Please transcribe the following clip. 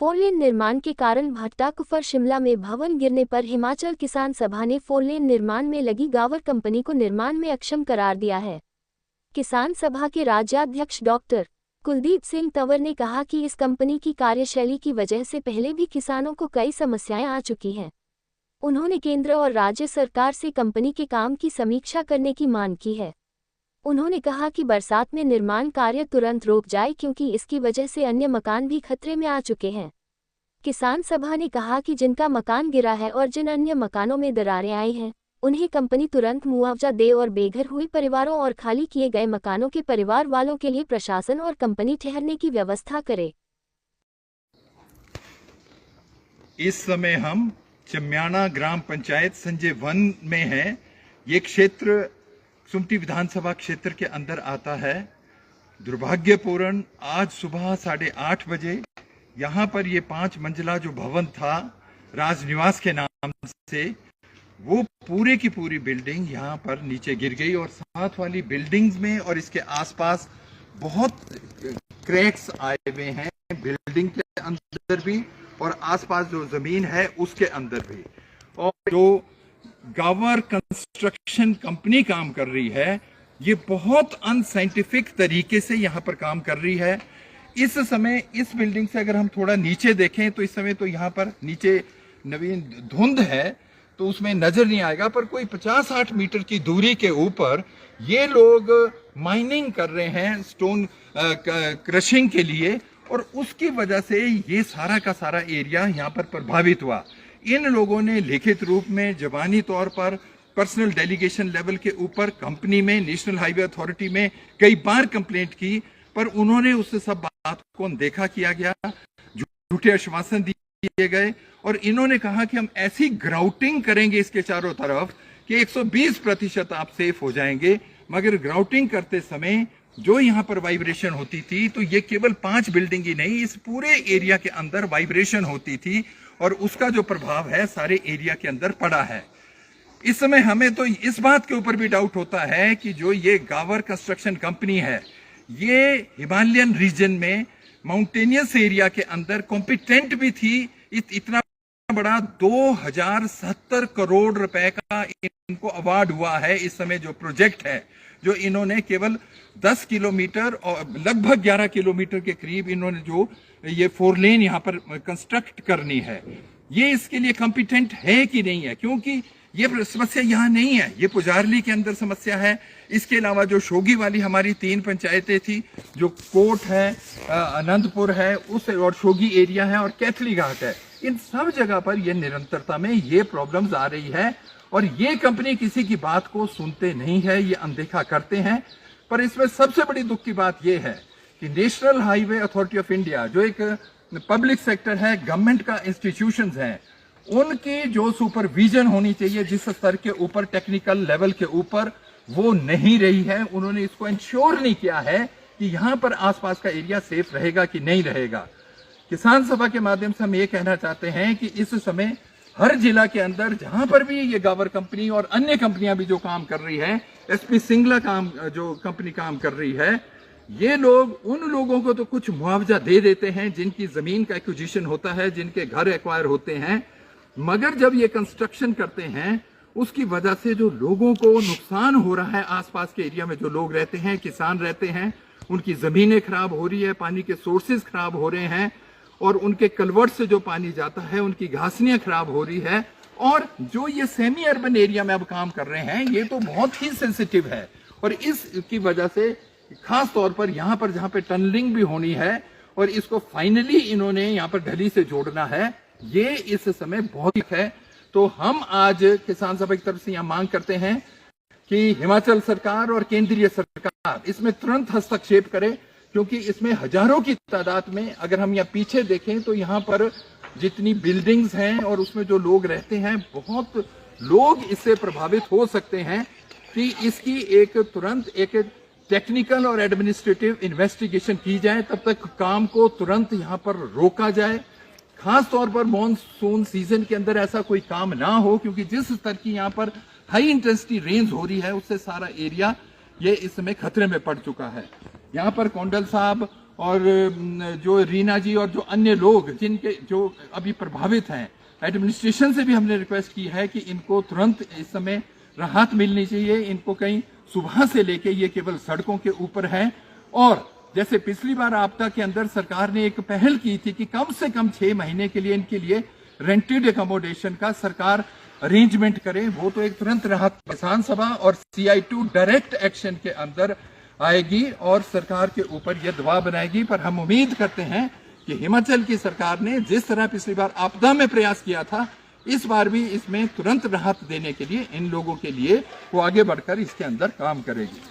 Four lane निर्माण के कारण भट्टाकुफर शिमला में भवन गिरने पर हिमाचल किसान सभा ने फोरलेन निर्माण में लगी गावर कंपनी को निर्माण में अक्षम करार दिया है। किसान सभा के राज्याध्यक्ष डॉक्टर कुलदीप सिंह तंवर ने कहा कि इस कंपनी की कार्यशैली की वजह से पहले भी किसानों को कई समस्याएं आ चुकी हैं। उन्होंने केंद्र और राज्य सरकार से कंपनी के काम की समीक्षा करने की मांग की है। उन्होंने कहा कि बरसात में निर्माण कार्य तुरंत रोक जाए क्योंकि इसकी वजह से अन्य मकान भी खतरे में आ चुके हैं। किसान सभा ने कहा कि जिनका मकान गिरा है और जिन अन्य मकानों में दरारें आई हैं, उन्हें कंपनी तुरंत मुआवजा दे और बेघर हुए परिवारों और खाली किए गए मकानों के परिवार वालों के लिए प्रशासन और कंपनी ठहरने की व्यवस्था करे। इस समय हम चम्याना ग्राम पंचायत संजय वन में है। ये क्षेत्र सुमटी विधानसभा क्षेत्र के अंदर आता है। दुर्भाग्यपूर्ण आज सुबह 8:30 बजे यहाँ पर ये 5 मंजिला जो भवन था राजनिवास के नाम से, वो पूरे की पूरी बिल्डिंग यहाँ पर नीचे गिर गई और साथ वाली बिल्डिंग्स में और इसके आसपास बहुत क्रैक्स आए हुए हैं, बिल्डिंग के अंदर भी और आसपास जो जमीन है उसके अंदर भी। और जो गावर कंस्ट्रक्शन कंपनी काम कर रही है, ये बहुत अनसाइंटिफिक तरीके से यहाँ पर काम कर रही है। इस समय इस बिल्डिंग से अगर हम थोड़ा नीचे देखें तो इस समय तो यहाँ पर नीचे नवीन धुंध है तो उसमें नजर नहीं आएगा, पर कोई 50-60 मीटर की दूरी के ऊपर ये लोग माइनिंग कर रहे हैं स्टोन क्रशिंग के लिए, और उसकी वजह से ये सारा का सारा एरिया यहाँ पर प्रभावित हुआ। इन लोगों ने लिखित रूप में जबानी तौर पर पर्सनल डेलीगेशन लेवल के ऊपर कंपनी में, नेशनल हाईवे अथॉरिटी में कई बार कंप्लेंट की, पर उन्होंने उससे सब बात को अनदेखा किया गया, झूठे आश्वासन दिए गए और इन्होंने कहा कि हम ऐसी ग्राउटिंग करेंगे इसके चारों तरफ कि 120% आप सेफ हो जाएंगे। मगर ग्राउटिंग करते समय जो यहाँ पर वाइब्रेशन होती थी, तो ये केवल 5 बिल्डिंग ही नहीं, इस पूरे एरिया के अंदर वाइब्रेशन होती थी और उसका जो प्रभाव है सारे एरिया के अंदर पड़ा है। इस समय हमें तो इस बात के ऊपर भी डाउट होता है कि जो ये गावर कंस्ट्रक्शन कंपनी है, ये हिमालयन रीजन में माउंटेनियस एरिया के अंदर कॉम्पिटेंट भी थी। इतना बड़ा 2070 करोड़ रुपए का इनको अवार्ड हुआ है। इस समय जो प्रोजेक्ट है, जो इन्होंने केवल 10 किलोमीटर और लगभग 11 किलोमीटर के करीब इन्होंने जो ये 4 लेन यहाँ पर कंस्ट्रक्ट करनी है, ये इसके लिए कॉम्पिटेंट है कि नहीं है, क्योंकि ये समस्या यहाँ नहीं है, ये पुजारली के अंदर समस्या है। इसके अलावा जो शोगी वाली हमारी 3 पंचायतें थी, जो कोट है, आनंदपुर है, उस और शोगी एरिया है और कैथली घाट है, इन सब जगह पर ये निरंतरता में ये प्रॉब्लम्स आ रही है और ये कंपनी किसी की बात को सुनते नहीं है, ये अनदेखा करते हैं। पर इसमें सबसे बड़ी दुख की बात यह है कि national highway authority of India जो एक पब्लिक सेक्टर है, गवर्नमेंट का इंस्टीट्यूशंस हैं, उनकी जो सुपरविजन होनी चाहिए जिस स्तर के ऊपर, टेक्निकल लेवल के ऊपर, वो नहीं रही है। उन्होंने इसको इंश्योर नहीं किया है कि यहाँ पर आसपास का एरिया सेफ रहेगा कि नहीं रहेगा। किसान सभा के माध्यम से हम ये कहना चाहते हैं कि इस समय हर जिला के अंदर जहां पर भी ये गावर कंपनी और अन्य कंपनियां भी जो काम कर रही है, एसपी सिंगला जो कंपनी काम कर रही है, ये लोग उन लोगों को तो कुछ मुआवजा दे देते हैं जिनकी जमीन का एक्विजिशन होता है, जिनके घर एक्वायर होते हैं, मगर जब ये कंस्ट्रक्शन करते हैं उसकी वजह से जो लोगों को नुकसान हो रहा है, आसपास के एरिया में जो लोग रहते हैं, किसान रहते हैं, उनकी जमीनें खराब हो रही है, पानी के सोर्सेज खराब हो रहे हैं और उनके कलवर्ट से जो पानी जाता है उनकी घासनियां खराब हो रही है। और जो ये सेमी अर्बन एरिया में अब काम कर रहे हैं, ये तो बहुत ही सेंसिटिव है और इसकी वजह से खास तौर पर यहाँ पर जहाँ पे टनलिंग भी होनी है और इसको फाइनली इन्होंने यहाँ पर ढली से जोड़ना है, ये इस समय बहुत है। तो हम आज किसान सभा की तरफ से यहाँ मांग करते हैं कि हिमाचल सरकार और केंद्रीय सरकार इसमें तुरंत हस्तक्षेप करे, क्योंकि इसमें हजारों की तादाद में, अगर हम यहाँ पीछे देखें तो यहाँ पर जितनी बिल्डिंग्स हैं और उसमें जो लोग रहते हैं, बहुत लोग इससे प्रभावित हो सकते हैं कि इसकी एक तुरंत एक टेक्निकल और एडमिनिस्ट्रेटिव इन्वेस्टिगेशन की जाए, तब तक काम को तुरंत यहाँ पर रोका जाए। खास तौर पर मॉनसून सीजन के अंदर ऐसा कोई काम ना हो, क्योंकि जिस स्तर की यहाँ पर हाई इंटेंसिटी रेंज हो रही है उससे सारा एरिया ये इस समय खतरे में पड़ चुका है। यहाँ पर कौंडल साहब और जो रीना जी और जो अन्य लोग जिनके जो अभी प्रभावित हैं, एडमिनिस्ट्रेशन से भी हमने रिक्वेस्ट की है कि इनको तुरंत इस समय राहत मिलनी चाहिए। इनको कहीं सुबह से लेके ये केवल सड़कों के ऊपर है। और जैसे पिछली बार आपदा के अंदर सरकार ने एक पहल की थी कि कम से कम 6 महीने के लिए इनके लिए रेंटेड एकोमोडेशन का सरकार अरेंजमेंट करे, वो तो एक तुरंत राहत। किसान सभा और CI2 डायरेक्ट एक्शन के अंदर आएगी और सरकार के ऊपर यह दबाव बनाएगी। पर हम उम्मीद करते हैं कि हिमाचल की सरकार ने जिस तरह पिछली बार आपदा में प्रयास किया था, इस बार भी इसमें तुरंत राहत देने के लिए इन लोगों के लिए वो आगे बढ़कर इसके अंदर काम करेगी।